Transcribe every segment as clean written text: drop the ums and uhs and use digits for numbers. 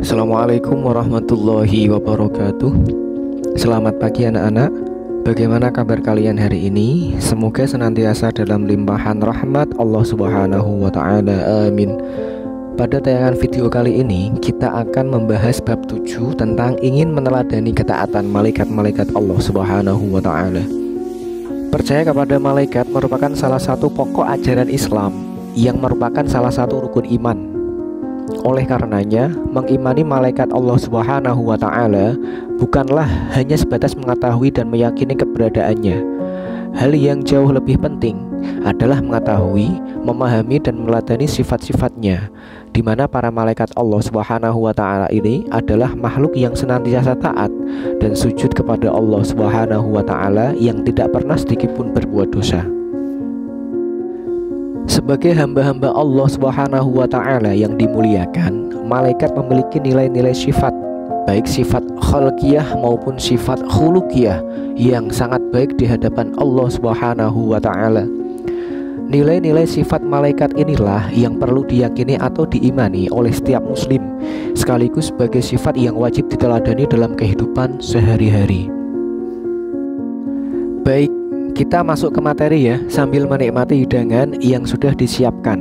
Assalamualaikum warahmatullahi wabarakatuh. Selamat pagi anak-anak. Bagaimana kabar kalian hari ini? Semoga senantiasa dalam limpahan rahmat Allah Subhanahu wa ta'ala. Amin. Pada tayangan video kali ini kita akan membahas bab 7 tentang ingin meneladani ketaatan malaikat-malaikat Allah Subhanahu wa ta'ala. Percaya kepada malaikat merupakan salah satu pokok ajaran Islam yang merupakan salah satu rukun iman. Oleh karenanya, mengimani malaikat Allah Subhanahu wa ta'ala bukanlah hanya sebatas mengetahui dan meyakini keberadaannya. Hal yang jauh lebih penting adalah mengetahui, memahami dan meneladani sifat-sifatnya, di mana para malaikat Allah Subhanahu wa ta'ala ini adalah makhluk yang senantiasa taat dan sujud kepada Allah Subhanahu wa ta'ala yang tidak pernah sedikit pun berbuat dosa. Sebagai hamba-hamba Allah Subhanahu wa ta'ala yang dimuliakan, malaikat memiliki nilai-nilai sifat, baik sifat khalqiyah maupun sifat khuluqiyah yang sangat baik di hadapan Allah Subhanahu wa ta'ala. Nilai-nilai sifat malaikat inilah yang perlu diyakini atau diimani oleh setiap muslim, sekaligus sebagai sifat yang wajib diteladani dalam kehidupan sehari-hari. Baik, kita masuk ke materi ya, sambil menikmati hidangan yang sudah disiapkan.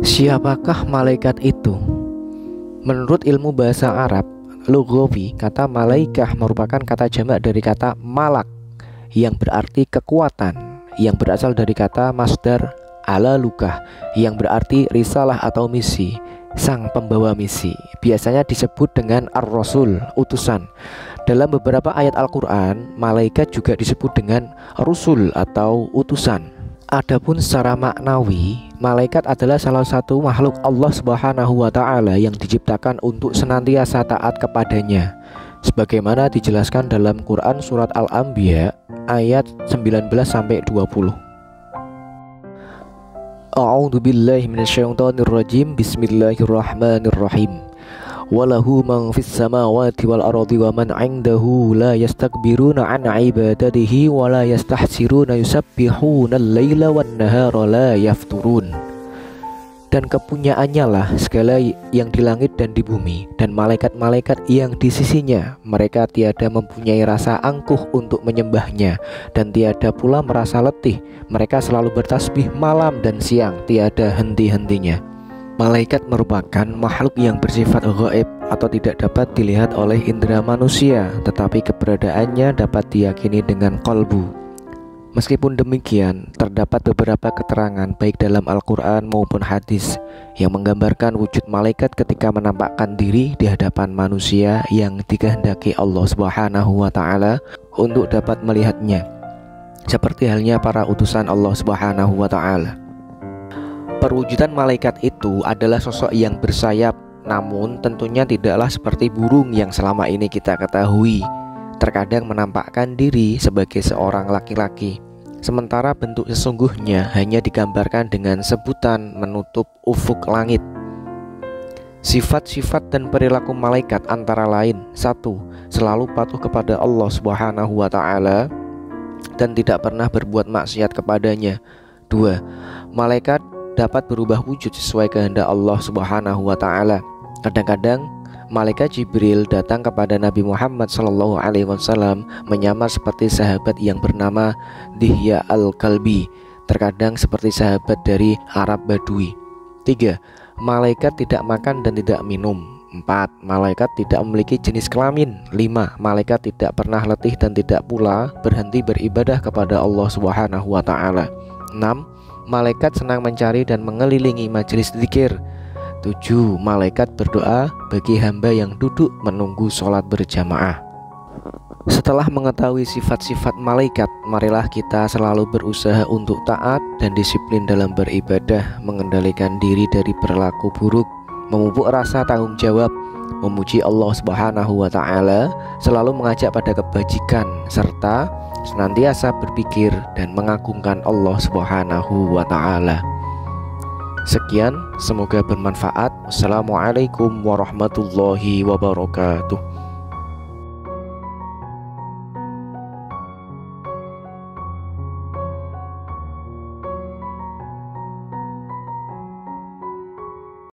Siapakah malaikat itu? Menurut ilmu bahasa Arab, lughawi, kata malaikah merupakan kata jamak dari kata malak yang berarti kekuatan, yang berasal dari kata masdar ala lukah yang berarti risalah atau misi, sang pembawa misi. Biasanya disebut dengan ar-rasul, utusan. Dalam beberapa ayat Al-Quran, malaikat juga disebut dengan rusul atau utusan. Adapun secara maknawi, malaikat adalah salah satu makhluk Allah Subhanahu wa ta'ala yang diciptakan untuk senantiasa taat kepadanya, sebagaimana dijelaskan dalam Quran surat Al-Anbiya ayat 19-20. A'udzu billahi minasyaitonir rajim. Bismillahirrahmanirrahim. Walahu man fis samawati wal ardi wa man 'indahu la yastakbiruna 'an 'ibadatihi wa la yastahsiruna yusabbihuna al-laila wan nahara la yafturun. Dan kepunyaannya lah segala yang di langit dan di bumi, dan malaikat-malaikat yang di sisinya. Mereka tiada mempunyai rasa angkuh untuk menyembahnya, dan tiada pula merasa letih. Mereka selalu bertasbih malam dan siang, tiada henti-hentinya. Malaikat merupakan makhluk yang bersifat gaib atau tidak dapat dilihat oleh indera manusia, tetapi keberadaannya dapat diyakini dengan qalbu. Meskipun demikian, terdapat beberapa keterangan baik dalam Al-Quran maupun hadis yang menggambarkan wujud malaikat ketika menampakkan diri di hadapan manusia yang dikehendaki Allah Subhanahu wa ta'ala untuk dapat melihatnya, seperti halnya para utusan Allah Subhanahu wa ta'ala. Perwujudan malaikat itu adalah sosok yang bersayap, namun tentunya tidaklah seperti burung yang selama ini kita ketahui. Terkadang menampakkan diri sebagai seorang laki-laki, sementara bentuk sesungguhnya hanya digambarkan dengan sebutan menutup ufuk langit. Sifat-sifat dan perilaku malaikat antara lain: 1. Selalu patuh kepada Allah Subhanahu wa ta'ala dan tidak pernah berbuat maksiat kepadanya. 2. Malaikat dapat berubah wujud sesuai kehendak Allah Subhanahu wa ta'ala. Kadang-kadang malaikat Jibril datang kepada Nabi Muhammad SAW menyamar seperti sahabat yang bernama Dihya al-Kalbi, terkadang seperti sahabat dari Arab Badui. 3. Malaikat tidak makan dan tidak minum. 4. Malaikat tidak memiliki jenis kelamin. 5. Malaikat tidak pernah letih dan tidak pula berhenti beribadah kepada Allah Subhanahu wa ta'ala. 6. Malaikat senang mencari dan mengelilingi majelis zikir. 7. Malaikat berdoa bagi hamba yang duduk menunggu sholat berjamaah. Setelah mengetahui sifat-sifat malaikat, marilah kita selalu berusaha untuk taat dan disiplin dalam beribadah, mengendalikan diri dari perilaku buruk, memupuk rasa tanggung jawab, memuji Allah Subhanahu wa ta'ala, selalu mengajak pada kebajikan, serta senantiasa berpikir dan mengagungkan Allah Subhanahu wa ta'ala. Sekian, semoga bermanfaat. Wassalamualaikum warahmatullahi wabarakatuh.